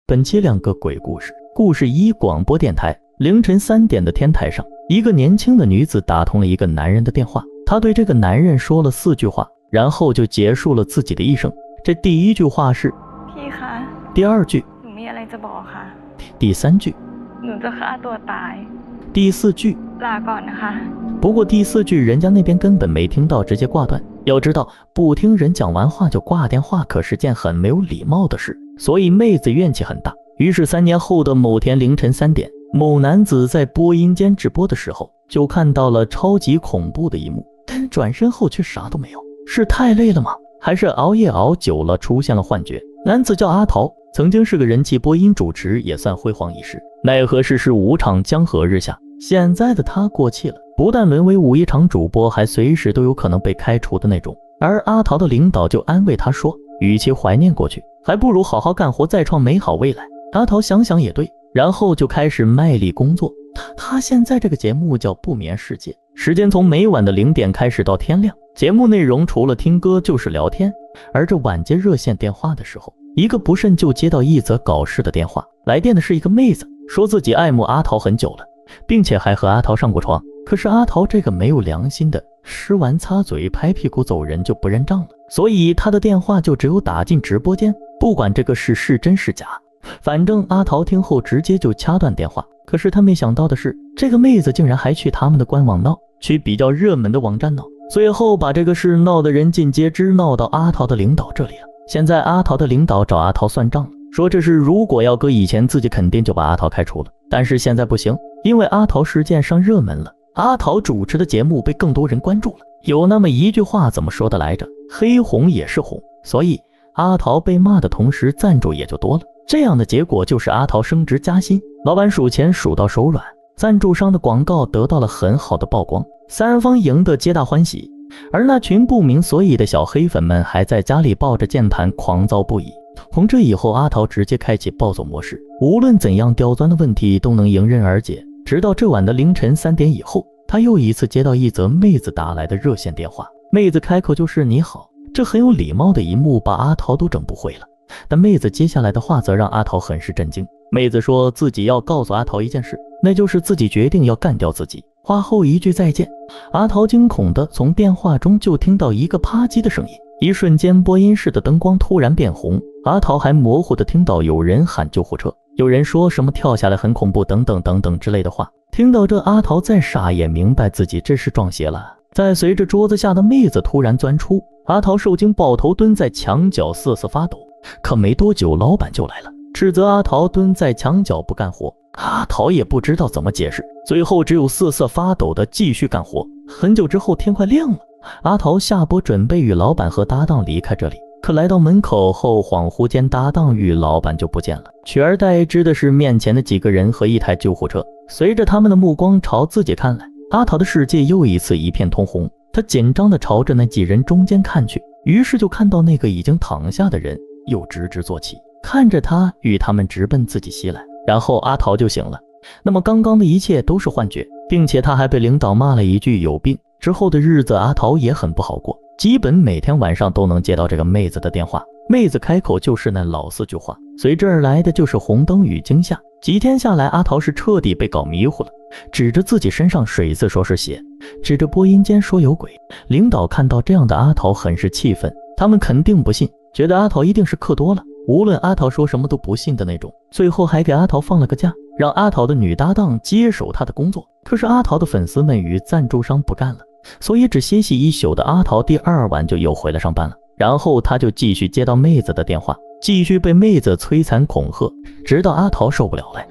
本期两个鬼故事。故事一：广播电台。凌晨3点的天台上，一个年轻的女子打通了一个男人的电话。她对这个男人说了4句话，然后就结束了自己的一生。这第1句话是พี่คะ，第2句หนูมีอะไรจะบอกค่ะ，第3句หนูจะฆ่าตัวตาย，第4句ลาก่อนนะคะ。不过第4句人家那边根本没听到，直接挂断。要知道，不听人讲完话就挂电话可是件很没有礼貌的事，所以妹子怨气很大。于是3年后的某天凌晨3点，某男子在播音间直播的时候，就看到了超级恐怖的一幕，但转身后却啥都没有。是太累了吗？还是熬夜熬久了出现了幻觉？男子叫阿桃，曾经是个人气播音主持，也算辉煌一时。奈何世事无常，江河日下，现在的他过气了，不但沦为51场主播，还随时都有可能被开除的那种。而阿桃的领导就安慰他说，与其怀念过去，还不如好好干活，再创美好未来。阿桃想想也对，然后就开始卖力工作。他现在这个节目叫不眠世界，时间从每晚的0点开始到天亮，节目内容除了听歌就是聊天。而这晚接热线电话的时候，一个不慎就接到一则搞事的电话，来电的是一个妹子，说自己爱慕阿桃很久了，并且还和阿桃上过床。可是阿桃这个没有良心的，吃完擦嘴拍屁股走人就不认账了，所以他的电话就只有打进直播间，不管这个事是真是假，反正阿桃听后直接就掐断电话。可是他没想到的是，这个妹子竟然还去他们的官网闹，去比较热门的网站闹，最后把这个事闹得人尽皆知，闹到阿桃的领导这里了。现在阿桃的领导找阿桃算账了，说这事如果要搁以前自己肯定就把阿桃开除了，但是现在不行，因为阿桃事件上热门了，阿桃主持的节目被更多人关注了。有那么一句话怎么说的来着，黑红也是红，所以阿桃被骂的同时赞助也就多了。这样的结果就是阿桃升职加薪，老板数钱数到手软，赞助商的广告得到了很好的曝光，三方赢得皆大欢喜。而那群不明所以的小黑粉们还在家里抱着键盘狂躁不已。从这以后，阿桃直接开启暴走模式，无论怎样刁钻的问题都能迎刃而解。直到这晚的凌晨3点以后，他又一次接到一则妹子打来的热线电话，妹子开口就是你好，这很有礼貌的一幕把阿桃都整不会了。但妹子接下来的话则让阿桃很是震惊。妹子说自己要告诉阿桃一件事，那就是自己决定要干掉自己。话后一句再见，阿桃惊恐的从电话中就听到一个啪叽的声音，一瞬间播音室的灯光突然变红，阿桃还模糊的听到有人喊救护车，有人说什么跳下来很恐怖等等等等之类的话。听到这，阿桃再傻也明白自己这是撞邪了。再随着桌子下的妹子突然钻出，阿桃受惊抱头蹲在墙角瑟瑟发抖。可没多久老板就来了，斥责阿桃蹲在墙角不干活。阿桃也不知道怎么解释，最后只有瑟瑟发抖的继续干活。很久之后天快亮了，阿桃下播准备与老板和搭档离开这里，可来到门口后恍惚间搭档与老板就不见了，取而代之的是面前的几个人和一台救护车。随着他们的目光朝自己看来，阿桃的世界又一次一片通红。他紧张地朝着那几人中间看去，于是就看到那个已经躺下的人又直直坐起，看着他与他们直奔自己袭来，然后阿桃就醒了。那么刚刚的一切都是幻觉，并且他还被领导骂了一句有病。之后的日子阿桃也很不好过，基本每天晚上都能接到这个妹子的电话，妹子开口就是那老4句话，随之而来的就是红灯与惊吓。几天下来，阿桃是彻底被搞迷糊了，指着自己身上水渍说是血，指着播音间说有鬼。领导看到这样的阿桃很是气愤，他们肯定不信，觉得阿桃一定是嗑多了，无论阿桃说什么都不信的那种。最后还给阿桃放了个假，让阿桃的女搭档接手她的工作。可是阿桃的粉丝们与赞助商不干了，所以只歇息一宿的阿桃第2晚就又回来上班了。然后他就继续接到妹子的电话，继续被妹子摧残恐吓，直到阿桃受不了了。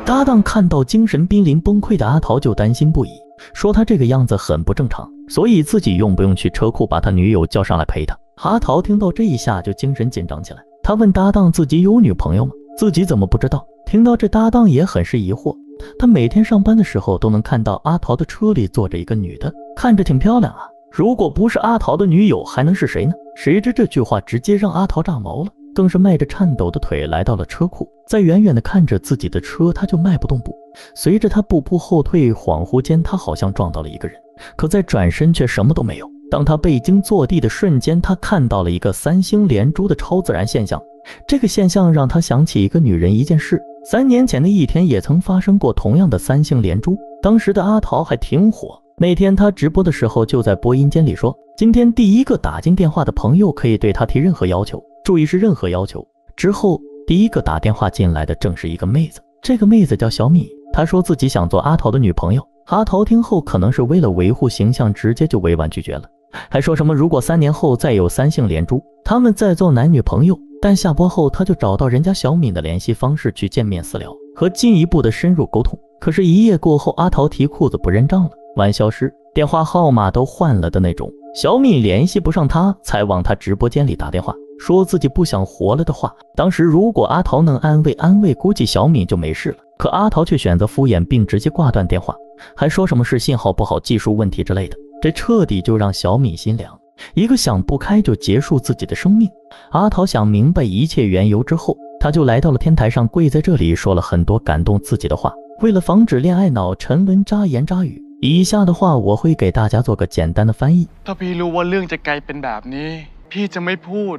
搭档看到精神濒临崩溃的阿桃就担心不已，说他这个样子很不正常，所以自己用不用去车库把他女友叫上来陪他。阿桃听到这一下就精神紧张起来，他问搭档自己有女朋友吗？自己怎么不知道？听到这，搭档也很是疑惑。他每天上班的时候都能看到阿桃的车里坐着一个女的，看着挺漂亮啊，如果不是阿桃的女友还能是谁呢？谁知这句话直接让阿桃炸毛了。更是迈着颤抖的腿来到了车库，在远远的看着自己的车，他就迈不动步。随着他步步后退，恍惚间他好像撞到了一个人，可在转身却什么都没有。当他背经坐地的瞬间，他看到了一个三星连珠的超自然现象。这个现象让他想起一个女人一件事，3年前的一天也曾发生过同样的三星连珠，当时的阿桃还挺火。那天他直播的时候就在播音间里说，今天第一个打进电话的朋友可以对他提任何要求，注意是任何要求。之后第一个打电话进来的正是一个妹子，这个妹子叫小米，她说自己想做阿桃的女朋友。阿桃听后可能是为了维护形象，直接就委婉拒绝了，还说什么如果3年后再有三星连珠，他们再做男女朋友。但下播后他就找到人家小敏的联系方式去见面私聊和进一步的深入沟通。可是一夜过后，阿桃提裤子不认账了，玩消失，电话号码都换了的那种。小敏联系不上他，才往他直播间里打电话，说自己不想活了的话。当时如果阿桃能安慰，估计小敏就没事了。可阿桃却选择敷衍，并直接挂断电话，还说什么是信号不好、技术问题之类的。这彻底就让小敏心凉，一个想不开就结束自己的生命。阿桃想明白一切缘由之后，他就来到了天台上，跪在这里说了很多感动自己的话。为了防止恋爱脑沉沦渣言渣语，以下的话我会给大家做个简单的翻译。ถ้าพี่รู้ว่าเรื่องจะกลายเป็นแบบนี้พี่จะไม่พูด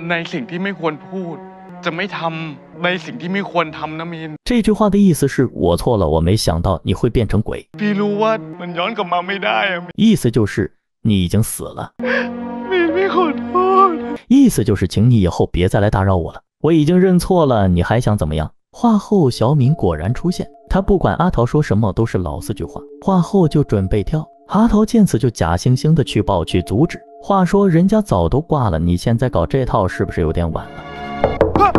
ในสิ่งที่ไม่ควรพูดจะไม่ทำในสิ่งที่ไม่ควรทำนะมิน这句话的意思是我错了，我没想到你会变成鬼。พี่รู้ว่ามันย้อนกลับมาไม่ได้อะ意思就是你已经死了。มินไม่ขอโทษ意思就是请你以后别再来打扰我了，我已经认错了，你还想怎么样？话后小敏果然出现，他不管阿桃说什么都是老4句话，话后就准备跳。阿桃见此就假惺惺的去抱去阻止，话说人家早都挂了，你现在搞这套是不是有点晚了？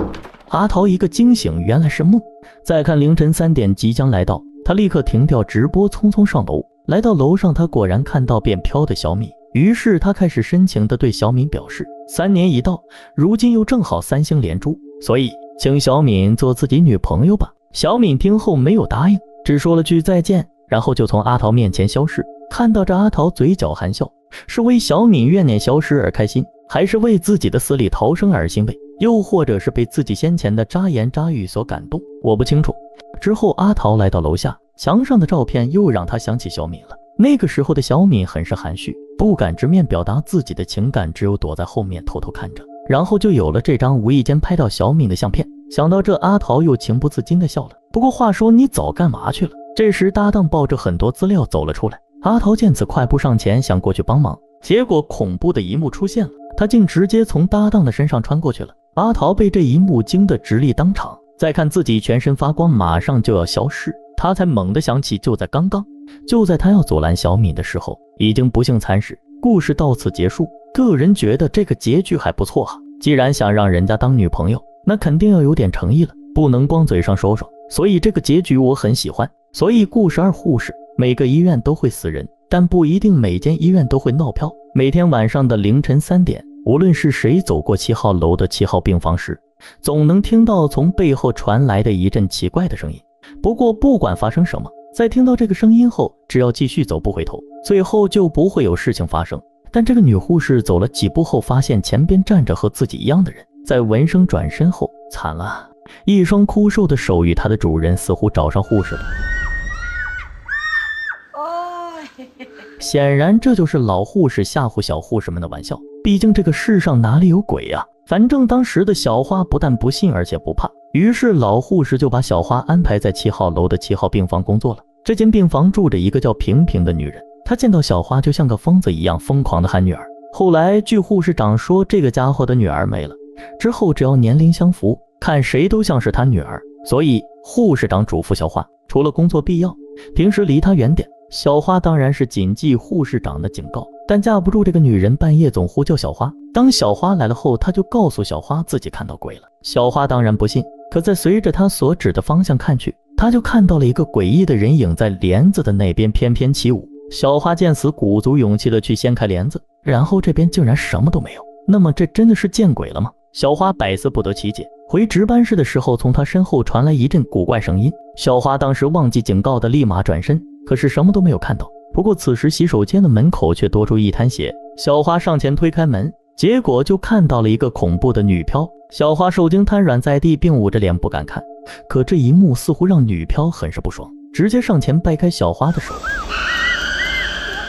阿桃一个惊醒，原来是梦。再看凌晨3点即将来到，他立刻停掉直播，匆匆上楼。来到楼上，他果然看到便飘的小米，于是他开始深情地对小敏表示，3年已到，如今又正好三星连珠，所以请小敏做自己女朋友吧。小敏听后没有答应，只说了句再见，然后就从阿桃面前消失。看到这阿桃嘴角含笑，是为小敏怨念消失而开心，还是为自己的死里逃生而欣慰，又或者是被自己先前的渣言渣语所感动，我不清楚。之后阿桃来到楼下，墙上的照片又让他想起小敏了。那个时候的小敏很是含蓄，不敢直面表达自己的情感，只有躲在后面偷偷看着，然后就有了这张无意间拍到小敏的相片。想到这，阿桃又情不自禁地笑了。不过话说你早干嘛去了？这时搭档抱着很多资料走了出来，阿桃见此快步上前想过去帮忙，结果恐怖的一幕出现了，他竟直接从搭档的身上穿过去了。阿桃被这一幕惊得直立当场，再看自己全身发光，马上就要消失，他才猛地想起就在刚刚，就在他要阻拦小敏的时候，已经不幸惨死。故事到此结束，个人觉得这个结局还不错哈。既然想让人家当女朋友，那肯定要有点诚意了，不能光嘴上说说，所以这个结局我很喜欢。所以故事2护士，每个医院都会死人，但不一定每间医院都会闹飘。每天晚上的凌晨3点，无论是谁走过7号楼的7号病房时，总能听到从背后传来的一阵奇怪的声音。不过不管发生什么，在听到这个声音后，只要继续走不回头，最后就不会有事情发生。但这个女护士走了几步后，发现前边站着和自己一样的人，在闻声转身后，惨了，一双枯瘦的手与她的主人似乎找上护士了。显然这就是老护士吓唬小护士们的玩笑，毕竟这个世上哪里有鬼呀？反正当时的小花不但不信，而且不怕，于是老护士就把小花安排在7号楼的7号病房工作了。这间病房住着一个叫平平的女人，她见到小花就像个疯子一样疯狂地喊女儿。后来据护士长说，这个家伙的女儿没了之后，只要年龄相符，看谁都像是他女儿，所以护士长嘱咐小花，除了工作必要，平时离她远点。小花当然是谨记护士长的警告，但架不住这个女人半夜总呼叫小花。当小花来了后，她就告诉小花自己看到鬼了。小花当然不信，可在随着她所指的方向看去，她就看到了一个诡异的人影在帘子的那边翩翩起舞。小花见此，鼓足勇气的去掀开帘子，然后这边竟然什么都没有。那么这真的是见鬼了吗？小花百思不得其解。回值班室的时候，从她身后传来一阵古怪声音。小花当时忘记警告的，立马转身，可是什么都没有看到。不过此时洗手间的门口却多出一滩血，小花上前推开门，结果就看到了一个恐怖的女飘，小花受惊瘫软在地，并捂着脸不敢看。可这一幕似乎让女飘很是不爽，直接上前掰开小花的手。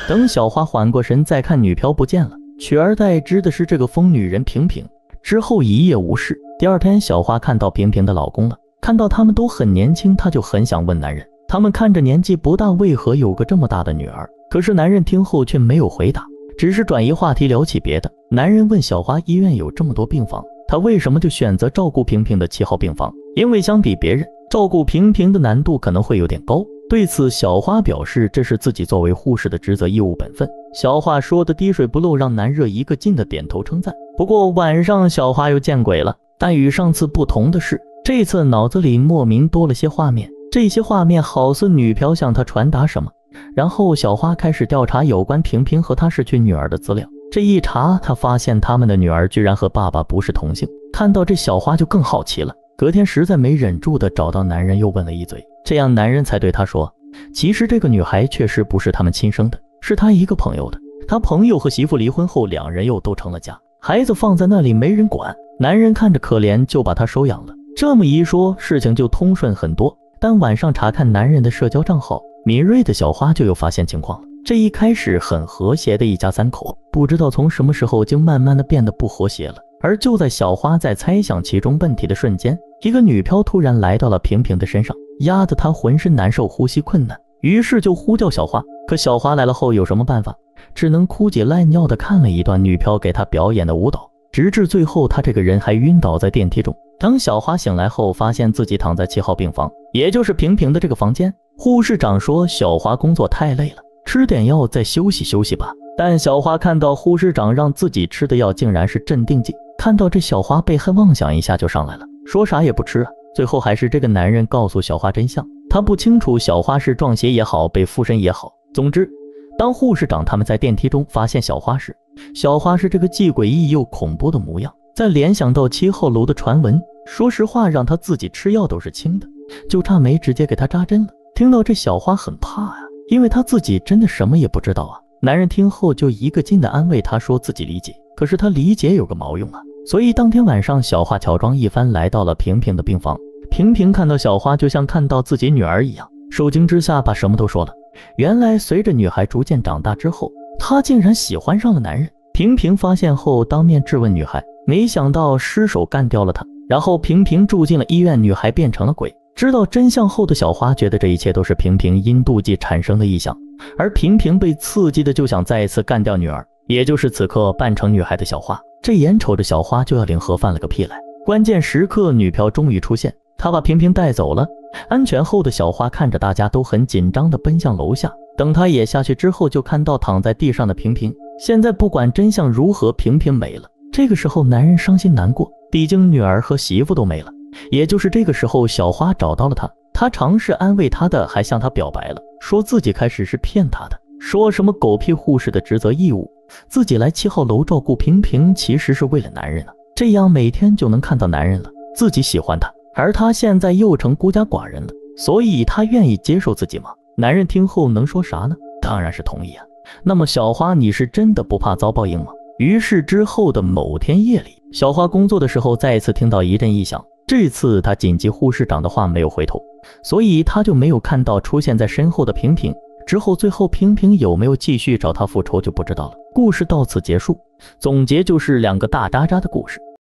等小花缓过神再看，女飘不见了，取而代之的是这个疯女人平平。之后一夜无事。第二天，小花看到平平的老公了，看到他们都很年轻，她就很想问男人，他们看着年纪不大，为何有个这么大的女儿？可是男人听后却没有回答，只是转移话题聊起别的。男人问小花，医院有这么多病房，他为什么就选择照顾平平的7号病房？因为相比别人，照顾平平的难度可能会有点高。对此，小花表示这是自己作为护士的职责义务本分。小花说的滴水不漏，让男热一个劲的点头称赞。不过晚上小花又见鬼了，但与上次不同的是，这次脑子里莫名多了些画面，这些画面好似女飘向她传达什么。然后小花开始调查有关平平和她失去女儿的资料。这一查，她发现他们的女儿居然和爸爸不是同姓。看到这，小花就更好奇了。隔天实在没忍住的找到男人，又问了一嘴，这样男人才对她说，其实这个女孩确实不是他们亲生的，是他一个朋友的。他朋友和媳妇离婚后，两人又都成了家，孩子放在那里没人管，男人看着可怜，就把她收养了。这么一说，事情就通顺很多。但晚上查看男人的社交账号，敏锐的小花就又发现情况了。这一开始很和谐的一家3口，不知道从什么时候就慢慢的变得不和谐了。而就在小花在猜想其中问题的瞬间，一个女飘突然来到了平平的身上，压得她浑身难受，呼吸困难，于是就呼叫小花。可小花来了后有什么办法，只能哭姐赖尿的看了一段女飘给她表演的舞蹈，直至最后她这个人还晕倒在电梯中。当小花醒来后，发现自己躺在7号病房，也就是平平的这个房间。护士长说小花工作太累了，吃点药再休息休息吧。但小花看到护士长让自己吃的药竟然是镇定剂，看到这小花被害妄想一下就上来了，说啥也不吃啊。最后还是这个男人告诉小花真相，他不清楚小花是撞邪也好，被附身也好。总之，当护士长他们在电梯中发现小花时，小花是这个既诡异又恐怖的模样。再联想到7号楼的传闻，说实话让他自己吃药都是轻的，就差没直接给他扎针了。听到这，小花很怕啊，因为他自己真的什么也不知道啊。男人听后就一个劲的安慰他，说自己理解，可是他理解有个毛用啊。所以当天晚上，小花乔装一番来到了平平的病房。平平看到小花就像看到自己女儿一样，受惊之下把什么都说了。原来随着女孩逐渐长大之后，她竟然喜欢上了男人。平平发现后当面质问女孩，没想到失手干掉了她。然后平平住进了医院，女孩变成了鬼。知道真相后的小花觉得这一切都是平平因妒忌产生的异象，而平平被刺激的就想再一次干掉女儿，也就是此刻扮成女孩的小花。这眼瞅着小花就要领盒饭了个屁来。关键时刻，女飘终于出现，她把平平带走了。安全后的小花看着大家都很紧张地奔向楼下，等她也下去之后，就看到躺在地上的平平。现在不管真相如何，平平没了。这个时候男人伤心难过，毕竟女儿和媳妇都没了。也就是这个时候，小花找到了他，他尝试安慰他的，还向他表白了，说自己开始是骗他的，说什么狗屁护士的职责义务，自己来7号楼照顾平平其实是为了男人啊，这样每天就能看到男人了，自己喜欢他，而他现在又成孤家寡人了，所以他愿意接受自己吗？男人听后能说啥呢？当然是同意啊。那么小花，你是真的不怕遭报应吗？于是之后的某天夜里，小花工作的时候再一次听到一阵异响，这次她谨记护士长的话没有回头，所以她就没有看到出现在身后的平平。之后最后平平有没有继续找她复仇就不知道了。故事到此结束，总结就是2个大渣渣的故事。